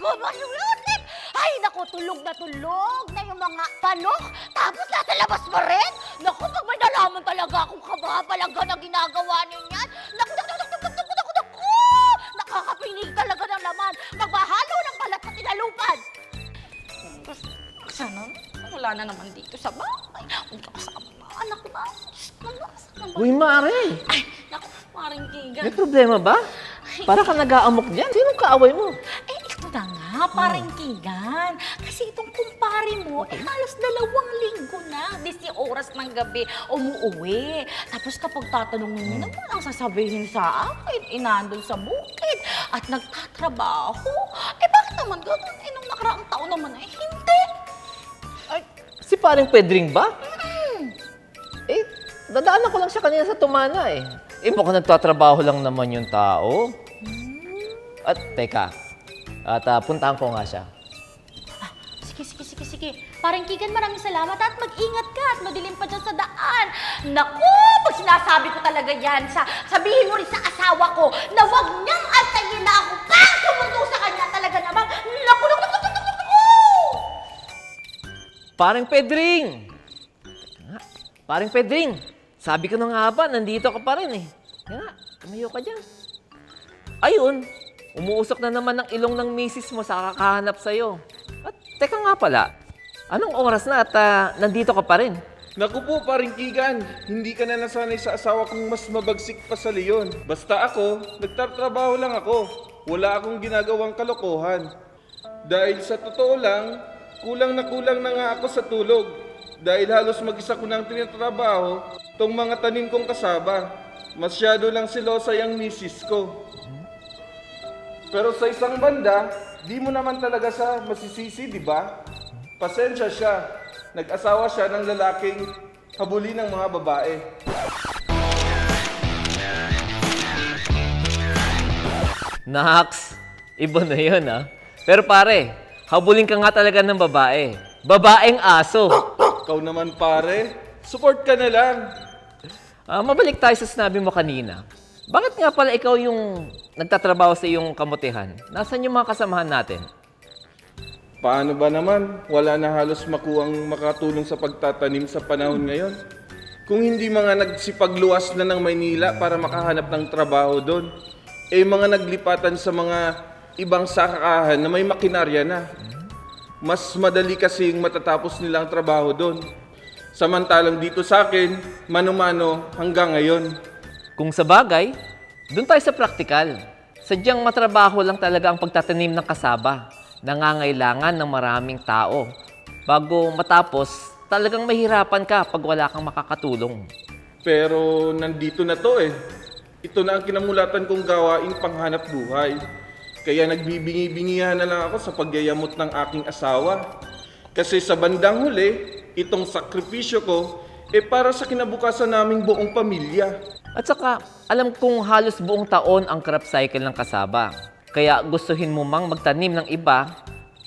Naku, Manulotlip! Ay, naku, tulog na yung mga panok. Tapos nasa labas pa rin. Naku, pag may nalaman talaga akong kabahapalaga na ginagawa ninyan. Naku, nakakapinig talaga ng laman. Magbahalo ng balat sa tinalupan. Sana, wala na naman dito sa bahay. Hindi ka kasama. Anak na. Uy, Mare! Ay, naku, maring Kigan. May problema ba? Para ka nag-aamok dyan. Sinong kaaway mo? Eh, ito na nga, parang Kigan. Kasi itong kumpare mo, halos 2 linggo na. 10 oras ng gabi, umuuwi. Tapos kapag tatanungin mo naman, ang sasabihin sa akin, nandun sa bukid at nagtatrabaho. Eh, bakit naman ganun? Eh, nung nakaraang taon naman ay hindi. Ay, si paring Pedring ba? Eh, dadaanan ko lang siya kanina sa Tumana eh. Eh, mukhang nagtatrabaho lang naman yung tao. At, teka. At puntahan ko nga siya. Ah, sige. Parang Kigan, maraming salamat at mag-ingat ka at madilim pa dyan sa daan. Naku, pag sinasabi ko talaga yan, sabihin mo rin sa asawa ko na wag niyang antayin na ako pang sumundo sa kanya talaga naman. Naku! Paring Pedring! Teka nga. Paring Pedring! Sabi ko na nga ba, nandito ka pa rin eh. Kaya, tumayo ka dyan. Ayun, umuusok na naman ang ilong ng misis mo sa kakahanap sa'yo. At teka nga pala, anong oras na at nandito ka pa rin? Naku po, paring Kigan, hindi ka na nasanay sa asawa kong mas mabagsik pa sa leon. Basta ako, nagtatrabaho lang ako. Wala akong ginagawang kalokohan. Dahil sa totoo lang, kulang na nga ako sa tulog. Dahil halos mag-isa ko nang tinatrabaho, tong mga tanim kong kasaba. Masyado lang silosa yung misis ko. Pero sa isang banda, di mo naman talaga siya masisisi, di ba? Pasensya siya. Nag-asawa siya ng lalaking habulin ng mga babae. Naks, iba na yun ah. Pero pare, habulin ka nga talaga ng babae. Babaeng aso. Ikaw naman pare, support ka na lang. Mabalik tayo sa sinabi mo kanina. Bakit nga pala ikaw yung nagtatrabaho sa iyong kamutihan? Nasaan yung mga kasamahan natin? Paano ba naman? Wala na halos makuwang makatulong sa pagtatanim sa panahon ngayon. Kung hindi mga nagsipagluwas na ng Maynila para makahanap ng trabaho doon, eh mga naglipatan sa mga ibang sakahan na may makinarya na. Mas madali kasing matatapos nilang trabaho doon. Samantalang dito sa akin, mano-mano hanggang ngayon. Kung sa bagay, doon tayo sa praktikal. Sadyang matrabaho lang talaga ang pagtatanim ng kasaba. Nangangailangan ng maraming tao. Bago matapos, talagang mahirapan ka pag wala kang makakatulong. Pero nandito na to eh. Ito na ang kinamulatan kong gawaing panghanap buhay. Kaya nagbibingi-bingihan na lang ako sa pagyayamot ng aking asawa. Kasi sa bandang huli, itong sakripisyo ko, para sa kinabukasan naming buong pamilya. At saka, alam kong halos buong taon ang crop cycle ng kasaba. Kaya gustuhin mo mang magtanim ng iba,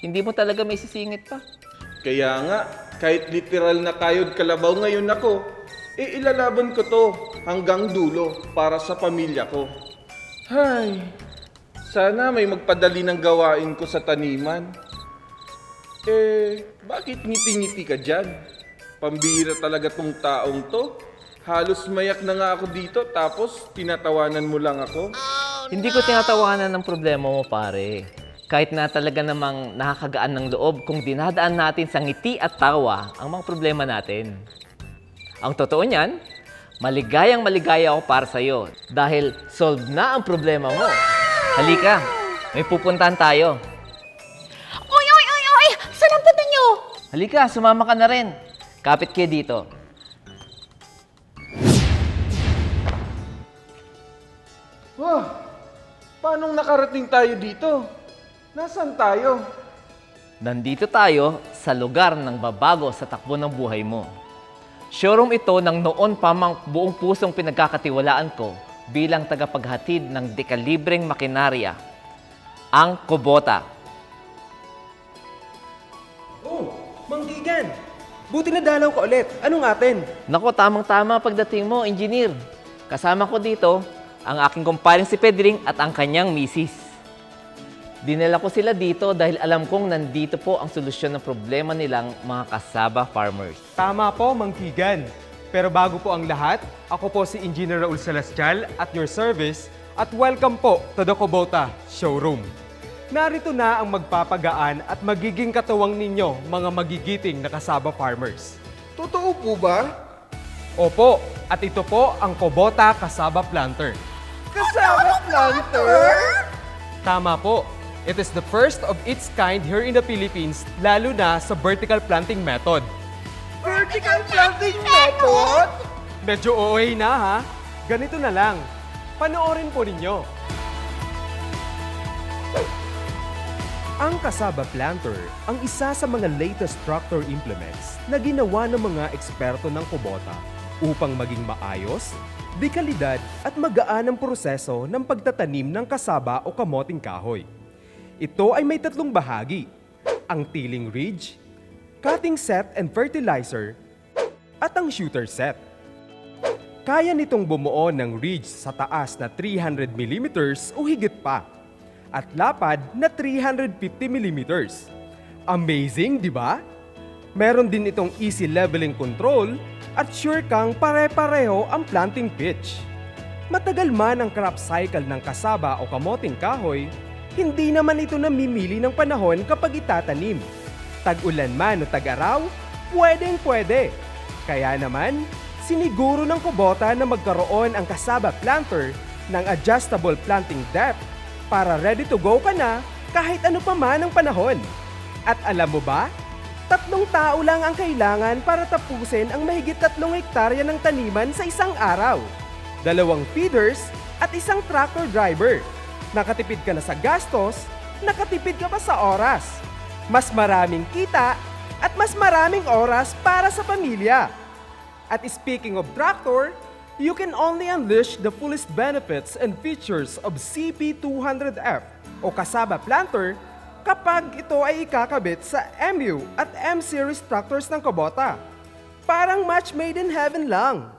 hindi mo talaga may sisingit pa. Kaya nga, kahit literal na kayod kalabaw ngayon ako, ilalaban ko to hanggang dulo para sa pamilya ko. Hay, sana may magpadali ng gawain ko sa taniman. Bakit ngiti-ngiti ka dyan? Pambira talaga tong taong to. Halos mayak na nga ako dito tapos tinatawanan mo lang ako. Hindi ko tinatawanan ng problema mo, pare. Kahit na talaga namang nakakagaan ng loob kung dinadaan natin sa ngiti at tawa ang mga problema natin. Ang totoo niyan, maligayang maligaya ako para sa'yo dahil solved na ang problema mo. Halika, may pupuntahan tayo. Uy! Saan ang punta niyo? Halika, sumama ka na rin. Kapit kayo dito. Wah, paano nakarating tayo dito? Nasaan tayo? Nandito tayo sa lugar ng babago sa takbo ng buhay mo. Showroom ito ng noon pa mang buong pusong pinagkakatiwalaan ko bilang tagapaghatid ng dekalibreng makinarya, ang Kubota. Oh, Mang Kigan! Buti na dalaw ka ulit. Anong atin? Nako, tamang-tama pagdating mo, engineer. Kasama ko dito ang aking kumparing si Pedring at ang kanyang misis. Dinala ko sila dito dahil alam kong nandito po ang solusyon ng problema nilang mga kasaba farmers. Tama po, Mang Kigan. Pero bago po ang lahat, ako po si Engineer Raul Celestial at your service at welcome po to the Kubota Showroom. Narito na ang magpapagaan at magiging katuwang ninyo mga magigiting na kasaba farmers. Totoo po ba? Opo, at ito po ang Kubota Kasaba Planter. Kasama planter? Tama po. It is the first of its kind here in the Philippines, lalo na sa vertical planting method. Vertical planting method? Medyo OA na ha? Ganito na lang. Panoorin po ninyo. Ang Kasaba Planter ang isa sa mga latest tractor implements na ginawa ng mga eksperto ng Kubota upang maging maayos, dekalidad at magaan ang proseso ng pagtatanim ng kasaba o kamoting kahoy. Ito ay may tatlong bahagi, ang tilling ridge, cutting set and fertilizer, at ang shooter set. Kaya nitong bumuo ng ridge sa taas na 300 mm o higit pa, at lapad na 350 mm. Amazing, di ba? Meron din itong easy leveling control at sure kang pare-pareho ang planting pitch. Matagal man ang crop cycle ng kasaba o kamoting kahoy, hindi naman ito namimili ng panahon kapag itatanim. Tag-ulan man o tag-araw, pwedeng-pwede. Kaya naman, siniguro ng Kubota na magkaroon ang Kasaba Planter ng adjustable planting depth para ready to go ka na kahit ano pa man ang panahon. At alam mo ba, 3 tao lang ang kailangan para tapusin ang mahigit 3 hektarya ng taniman sa isang araw. 2 feeders at 1 tractor driver. Nakatipid ka na sa gastos, nakatipid ka pa sa oras. Mas maraming kita at mas maraming oras para sa pamilya. At speaking of tractor, you can only unleash the fullest benefits and features of CP200F o Kasaba Planter kapag ito ay ikakabit sa MU at M-Series tractors ng Kubota. Parang match made in heaven lang.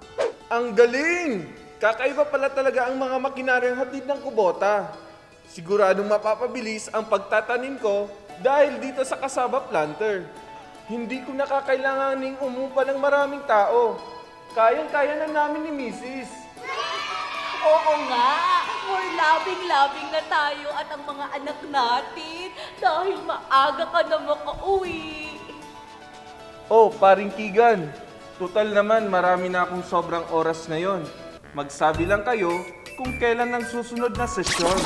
Ang galing! Kakaiba pala talaga ang mga makinaryang hatid ng Kubota. Siguradong mapapabilis ang pagtatanim ko dahil dito sa Kasaba Planter. Hindi ko nakakailanganing umupa ng maraming tao. Kayang-kaya na namin ni Mrs. Oo nga, more loving-loving na tayo at ang mga anak natin dahil maaga ka na makauwi. Oh, paring Kigan. Total naman, marami na akong sobrang oras ngayon. Magsabi lang kayo kung kailan ang susunod na sesyon.